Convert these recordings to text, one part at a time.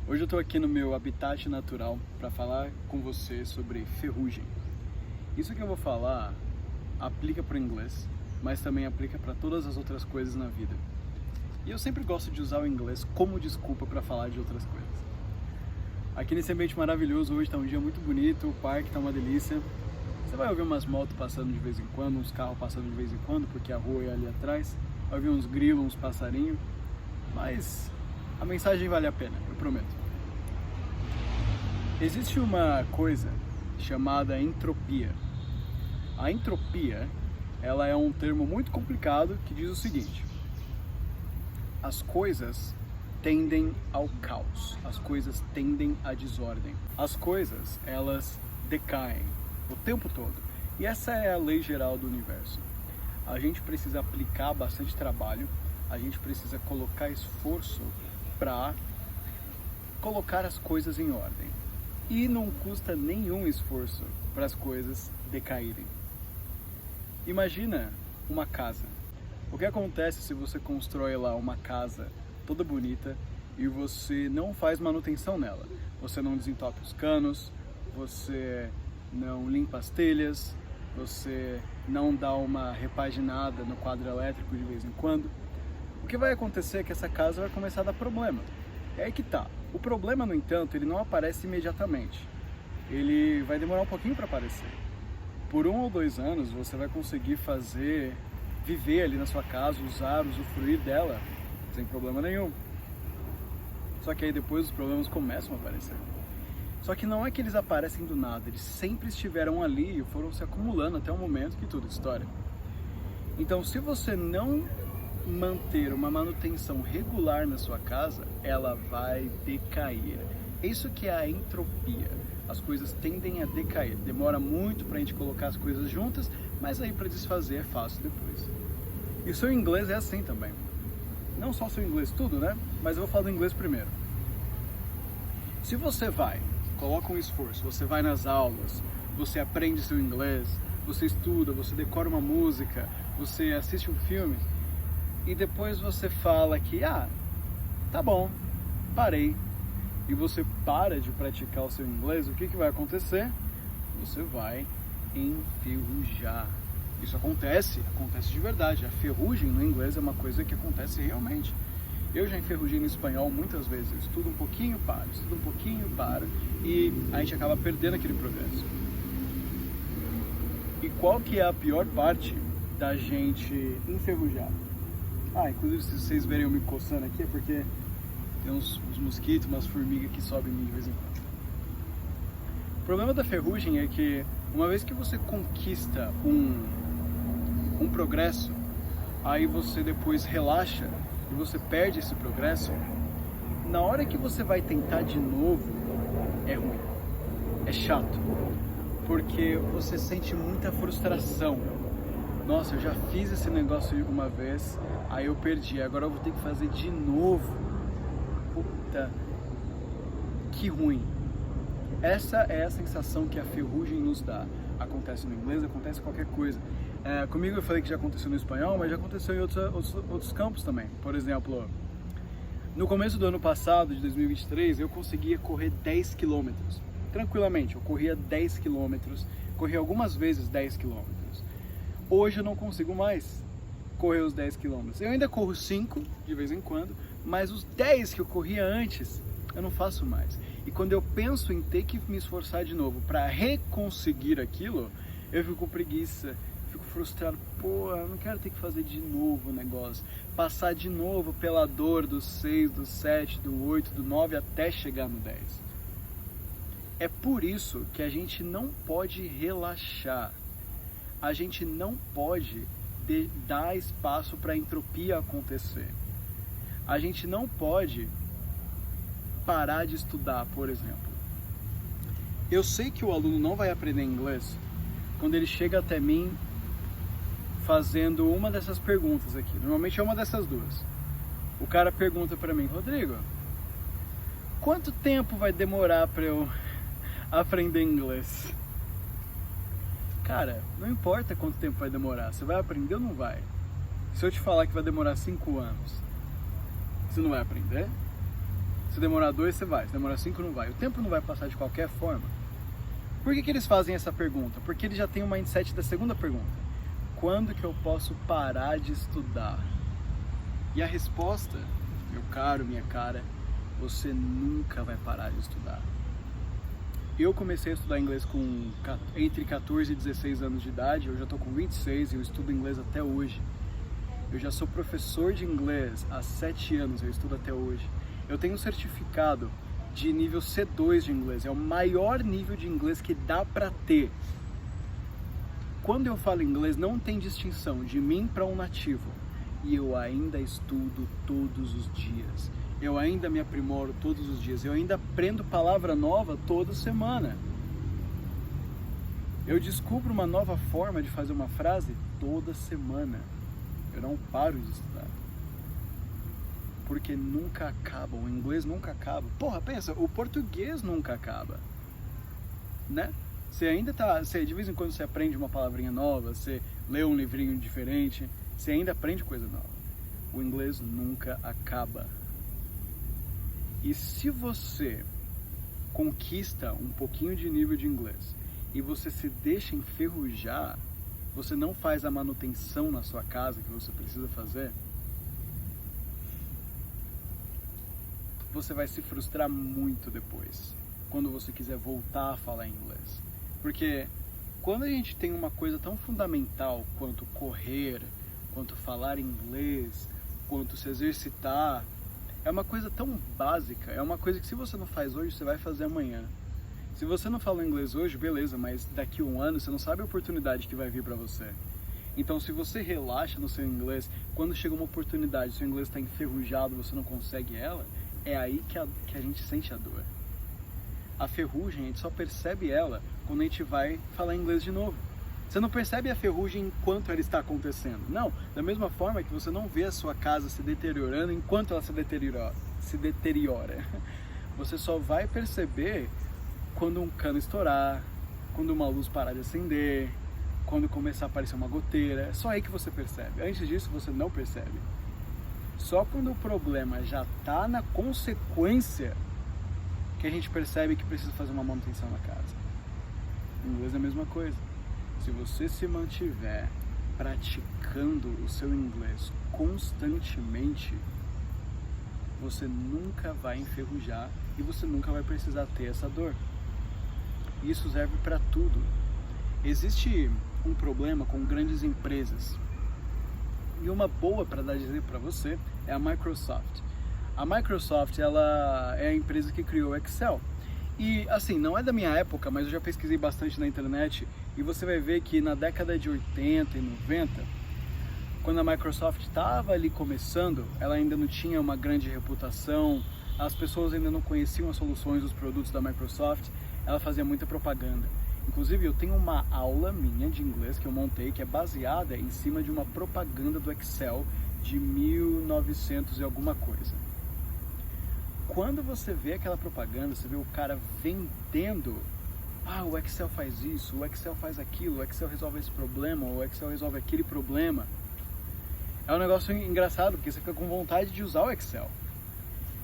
Hoje eu estou aqui no meu habitat natural para falar com você sobre ferrugem. Isso que eu vou falar aplica para o inglês, mas também aplica para todas as outras coisas na vida. E eu sempre gosto de usar o inglês como desculpa para falar de outras coisas. Aqui nesse ambiente maravilhoso, hoje está um dia muito bonito, o parque está uma delícia. Você vai ouvir umas motos passando de vez em quando, uns carros passando de vez em quando, porque a rua é ali atrás. Vai ouvir uns grilos, uns passarinhos, mas a mensagem vale a pena, eu prometo. Existe uma coisa chamada entropia. A entropia, ela é um termo muito complicado que diz o seguinte: as coisas tendem ao caos, as coisas tendem à desordem. As coisas, elas decaem o tempo todo. E essa é a lei geral do universo. A gente precisa aplicar bastante trabalho, a gente precisa colocar esforço para colocar as coisas em ordem. E não custa nenhum esforço para as coisas decaírem. Imagina uma casa. O que acontece se você constrói lá uma casa toda bonita e você não faz manutenção nela? Você não desentope os canos, você não limpa as telhas, você não dá uma repaginada no quadro elétrico de vez em quando. O que vai acontecer é que essa casa vai começar a dar problema. É aí que tá. O problema, no entanto, ele não aparece imediatamente. Ele vai demorar um pouquinho para aparecer. Por 1 ou 2 anos você vai conseguir viver ali na sua casa, usufruir dela, sem problema nenhum. Só que aí depois os problemas começam a aparecer. Só que não é que eles aparecem do nada, eles sempre estiveram ali e foram se acumulando até o momento que tudo estoura. Então, se você não manter uma manutenção regular na sua casa, ela vai decair. Isso que é a entropia. As coisas tendem a decair. Demora muito para a gente colocar as coisas juntas, mas aí para desfazer é fácil depois. E o seu inglês é assim também. Não só o seu inglês, tudo, né? Mas eu vou falar do inglês primeiro. Se você coloca um esforço, você vai nas aulas, você aprende seu inglês, você estuda, você decora uma música, você assiste um filme, e depois você fala que, tá bom, parei, e você para de praticar o seu inglês, o que vai acontecer? Você vai enferrujar. Isso acontece de verdade. A ferrugem no inglês é uma coisa que acontece realmente. Eu já enferrujei no espanhol muitas vezes. Eu estudo um pouquinho, paro, estudo um pouquinho, paro, e a gente acaba perdendo aquele progresso. E qual que é a pior parte da gente enferrujar? Inclusive, se vocês verem eu me coçando aqui, é porque tem uns mosquitos, umas formigas que sobem em mim de vez em quando. O problema da ferrugem é que uma vez que você conquista um progresso, aí você depois relaxa e você perde esse progresso, na hora que você vai tentar de novo, é ruim, é chato, porque você sente muita frustração. Nossa, eu já fiz esse negócio uma vez, aí eu perdi, agora eu vou ter que fazer de novo. Puta, que ruim. Essa é a sensação que a ferrugem nos dá. Acontece no inglês, acontece em qualquer coisa. Comigo eu falei que já aconteceu no espanhol, mas já aconteceu em outros campos também. Por exemplo, no começo do ano passado, de 2023, eu conseguia correr 10 km. Tranquilamente, eu corria 10 km, corri algumas vezes 10 km. Hoje eu não consigo mais correr os 10 km. Eu ainda corro 5 de vez em quando, mas os 10 que eu corria antes, eu não faço mais. E quando eu penso em ter que me esforçar de novo para reconseguir aquilo, eu fico com preguiça, fico frustrado. Eu não quero ter que fazer de novo o negócio. Passar de novo pela dor do 6, do 7, do 8, do 9 até chegar no 10. É por isso que a gente não pode relaxar. A gente não pode dar espaço para a entropia acontecer. A gente não pode parar de estudar, por exemplo. Eu sei que o aluno não vai aprender inglês quando ele chega até mim fazendo uma dessas perguntas aqui. Normalmente é uma dessas duas. O cara pergunta para mim: Rodrigo, quanto tempo vai demorar para eu aprender inglês? Cara, não importa quanto tempo vai demorar, você vai aprender ou não vai? Se eu te falar que vai demorar 5 anos, você não vai aprender? Se demorar 2, você vai. Se demorar 5, não vai. O tempo não vai passar de qualquer forma. Por que eles fazem essa pergunta? Porque eles já têm o mindset da segunda pergunta. Quando que eu posso parar de estudar? E a resposta, meu caro, minha cara, você nunca vai parar de estudar. Eu comecei a estudar inglês entre 14 e 16 anos de idade, eu já estou com 26 e eu estudo inglês até hoje. Eu já sou professor de inglês há 7 anos, eu estudo até hoje. Eu tenho um certificado de nível C2 de inglês, é o maior nível de inglês que dá para ter. Quando eu falo inglês, não tem distinção de mim para um nativo. E eu ainda estudo todos os dias. Eu ainda me aprimoro todos os dias. Eu ainda aprendo palavra nova toda semana. Eu descubro uma nova forma de fazer uma frase toda semana. Eu não paro de estudar. Porque nunca acaba, o inglês nunca acaba. Porra, pensa, o português nunca acaba. Né? Você ainda de vez em quando você aprende uma palavrinha nova, você lê um livrinho diferente, você ainda aprende coisa nova. O inglês nunca acaba. E se você conquista um pouquinho de nível de inglês e você se deixa enferrujar, você não faz a manutenção na sua casa que você precisa fazer, você vai se frustrar muito depois, quando você quiser voltar a falar inglês. Porque quando a gente tem uma coisa tão fundamental quanto correr, quanto falar inglês, quanto se exercitar, é uma coisa tão básica, é uma coisa que se você não faz hoje, você vai fazer amanhã. Se você não fala inglês hoje, beleza, mas daqui a um ano você não sabe a oportunidade que vai vir para você. Então se você relaxa no seu inglês, quando chega uma oportunidade, seu inglês está enferrujado, você não consegue ela, é aí que a gente sente a dor. A ferrugem, a gente só percebe ela quando a gente vai falar inglês de novo. Você não percebe a ferrugem enquanto ela está acontecendo. Não, da mesma forma que você não vê a sua casa se deteriorando enquanto ela se deteriora. Você só vai perceber quando um cano estourar, quando uma luz parar de acender, quando começar a aparecer uma goteira. É só aí que você percebe. Antes disso, você não percebe. Só quando o problema já está na consequência que a gente percebe que precisa fazer uma manutenção na casa. Em inglês é a mesma coisa. Se você se mantiver praticando o seu inglês constantemente, você nunca vai enferrujar e você nunca vai precisar ter essa dor. Isso serve para tudo. Existe um problema com grandes empresas. E uma boa para dar dizer para você é a Microsoft. A Microsoft, ela é a empresa que criou o Excel. E assim, não é da minha época, mas eu já pesquisei bastante na internet e você vai ver que na década de 80 e 90, quando a Microsoft estava ali começando, ela ainda não tinha uma grande reputação, as pessoas ainda não conheciam as soluções dos produtos da Microsoft, ela fazia muita propaganda. Inclusive eu tenho uma aula minha de inglês que eu montei que é baseada em cima de uma propaganda do Excel de 1900 e alguma coisa. Quando você vê aquela propaganda, você vê o cara vendendo, o Excel faz isso, o Excel faz aquilo, o Excel resolve esse problema, o Excel resolve aquele problema. É um negócio engraçado, porque você fica com vontade de usar o Excel.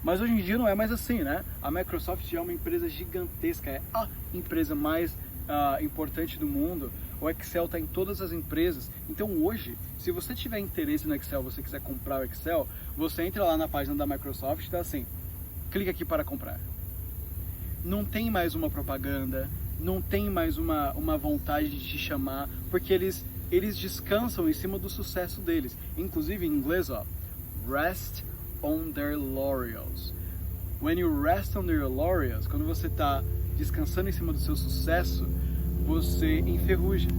Mas hoje em dia não é mais assim, né? A Microsoft já é uma empresa gigantesca, é a empresa mais importante do mundo. O Excel está em todas as empresas. Então hoje, se você tiver interesse no Excel, você quiser comprar o Excel, você entra lá na página da Microsoft e está assim, clica aqui para comprar. Não tem mais uma propaganda, não tem mais uma vontade de te chamar, porque eles descansam em cima do sucesso deles. Inclusive em inglês, rest on their laurels. When you rest on their laurels, quando você está descansando em cima do seu sucesso, você enferruja,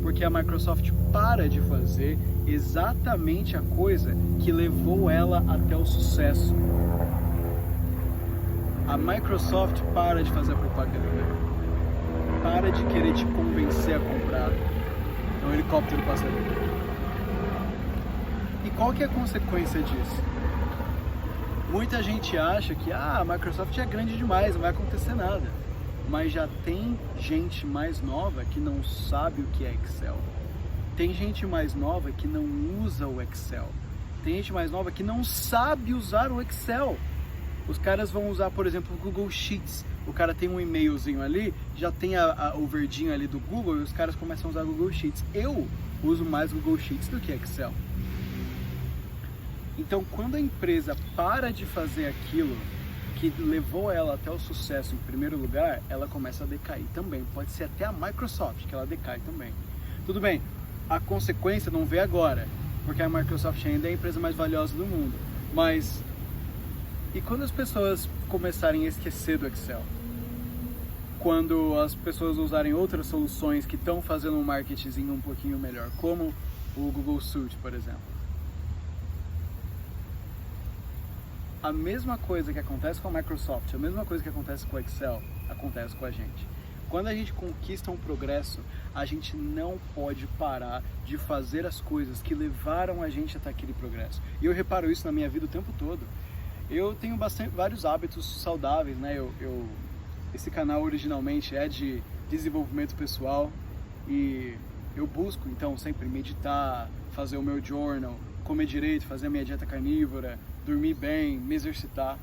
porque a Microsoft para de fazer exatamente a coisa que levou ela até o sucesso. A Microsoft para de fazer propaganda, para de querer te convencer a comprar um helicóptero passageiro. E qual que é a consequência disso? Muita gente acha que a Microsoft é grande demais, não vai acontecer nada. Mas já tem gente mais nova que não sabe o que é Excel. Tem gente mais nova que não usa o Excel. Tem gente mais nova que não sabe usar o Excel. Os caras vão usar, por exemplo, o Google Sheets. O cara tem um e-mailzinho ali, já tem o verdinho ali do Google, e os caras começam a usar o Google Sheets. Eu uso mais o Google Sheets do que Excel. Então, quando a empresa para de fazer aquilo que levou ela até o sucesso em primeiro lugar, ela começa a decair também. Pode ser até a Microsoft que ela decai também. Tudo bem, a consequência não vê agora, porque a Microsoft ainda é a empresa mais valiosa do mundo. Mas, e quando as pessoas começarem a esquecer do Excel? Quando as pessoas usarem outras soluções que estão fazendo um marketing um pouquinho melhor, como o Google Suite, por exemplo. A mesma coisa que acontece com a Microsoft, a mesma coisa que acontece com o Excel, acontece com a gente. Quando a gente conquista um progresso, a gente não pode parar de fazer as coisas que levaram a gente até aquele progresso. E eu reparo isso na minha vida o tempo todo. Eu tenho vários hábitos saudáveis, né? Esse canal originalmente é de desenvolvimento pessoal e eu busco então sempre meditar, fazer o meu journal, comer direito, fazer a minha dieta carnívora, dormir bem, me exercitar.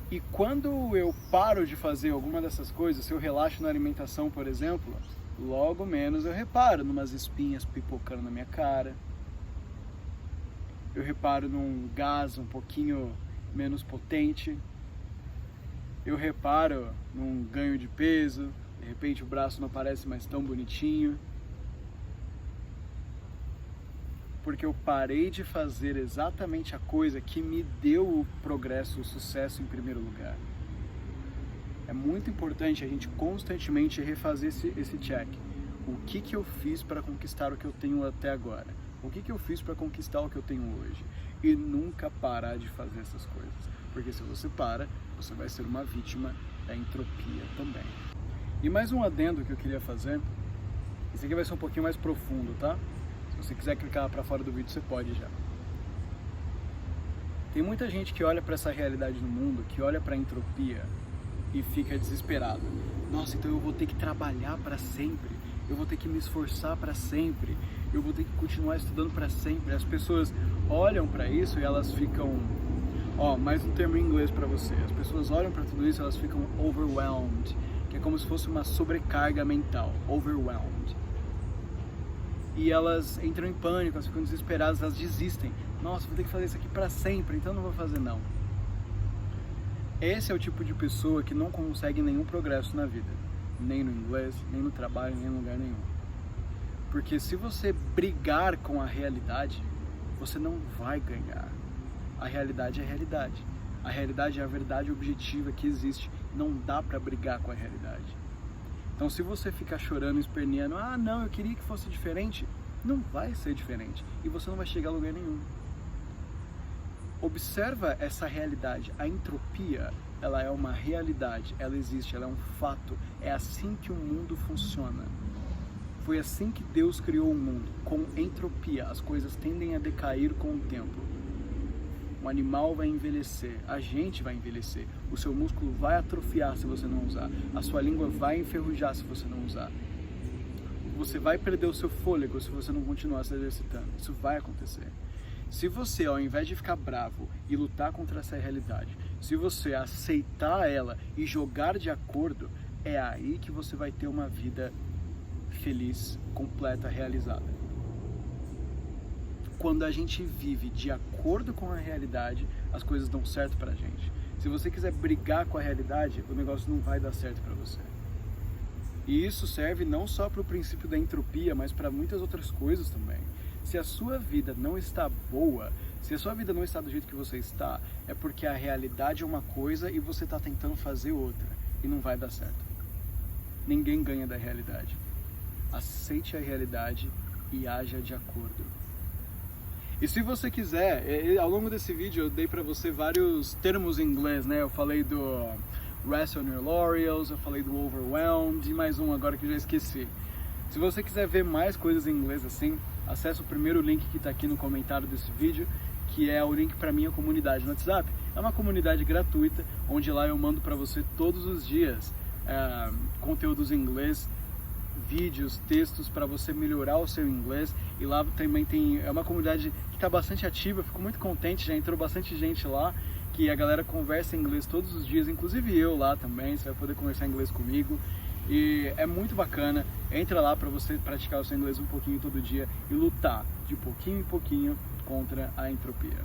E quando eu paro de fazer alguma dessas coisas, se eu relaxo na alimentação, por exemplo, logo menos eu reparo numas espinhas pipocando na minha cara. Eu reparo num gás um pouquinho menos potente. Eu reparo num ganho de peso, de repente o braço não parece mais tão bonitinho. Porque eu parei de fazer exatamente a coisa que me deu o progresso, o sucesso em primeiro lugar. É muito importante a gente constantemente refazer esse check. O que eu fiz para conquistar o que eu tenho até agora? O que eu fiz para conquistar o que eu tenho hoje? E nunca parar de fazer essas coisas. Porque se você para, você vai ser uma vítima da entropia também. E mais um adendo que eu queria fazer. Esse aqui vai ser um pouquinho mais profundo, tá? Se você quiser clicar para fora do vídeo, você pode já. Tem muita gente que olha para essa realidade no mundo, que olha para a entropia e fica desesperado. Nossa, então eu vou ter que trabalhar para sempre, eu vou ter que me esforçar para sempre, eu vou ter que continuar estudando para sempre. As pessoas olham para isso e elas ficam... mais um termo em inglês para você. As pessoas olham para tudo isso e elas ficam overwhelmed, que é como se fosse uma sobrecarga mental. Overwhelmed. E elas entram em pânico, elas ficam desesperadas, elas desistem. Nossa, vou ter que fazer isso aqui para sempre, então não vou fazer não. Esse é o tipo de pessoa que não consegue nenhum progresso na vida. Nem no inglês, nem no trabalho, nem em lugar nenhum. Porque se você brigar com a realidade, você não vai ganhar. A realidade é a realidade. A realidade é a verdade objetiva que existe. Não dá para brigar com a realidade. Então, se você ficar chorando, esperneando, não, eu queria que fosse diferente, não vai ser diferente e você não vai chegar a lugar nenhum. Observa essa realidade. A entropia, ela é uma realidade, ela existe, ela é um fato. É assim que o mundo funciona. Foi assim que Deus criou o mundo, com entropia. As coisas tendem a decair com o tempo. O animal vai envelhecer, a gente vai envelhecer, o seu músculo vai atrofiar se você não usar, a sua língua vai enferrujar se você não usar, você vai perder o seu fôlego se você não continuar se exercitando. Isso vai acontecer. Se você, ao invés de ficar bravo e lutar contra essa realidade, se você aceitar ela e jogar de acordo, é aí que você vai ter uma vida feliz, completa, realizada. Quando a gente vive de acordo com a realidade, as coisas dão certo pra gente. Se você quiser brigar com a realidade, o negócio não vai dar certo pra você. E isso serve não só para o princípio da entropia, mas para muitas outras coisas também. Se a sua vida não está boa, se a sua vida não está do jeito que você está, é porque a realidade é uma coisa e você está tentando fazer outra. E não vai dar certo. Ninguém ganha da realidade. Aceite a realidade e haja de acordo. E se você quiser, ao longo desse vídeo eu dei pra você vários termos em inglês, né? Eu falei do Rest on Your Laurels, eu falei do Overwhelmed e mais um agora que eu já esqueci. Se você quiser ver mais coisas em inglês assim, acesse o primeiro link que tá aqui no comentário desse vídeo, que é o link pra minha comunidade no WhatsApp. É uma comunidade gratuita, onde lá eu mando pra você todos os dias conteúdos em inglês, vídeos, textos para você melhorar o seu inglês. E lá também é uma comunidade que está bastante ativa, eu fico muito contente, já entrou bastante gente lá, que a galera conversa em inglês todos os dias, inclusive eu lá também, você vai poder conversar em inglês comigo. E é muito bacana, entra lá para você praticar o seu inglês um pouquinho todo dia e lutar de pouquinho em pouquinho contra a entropia.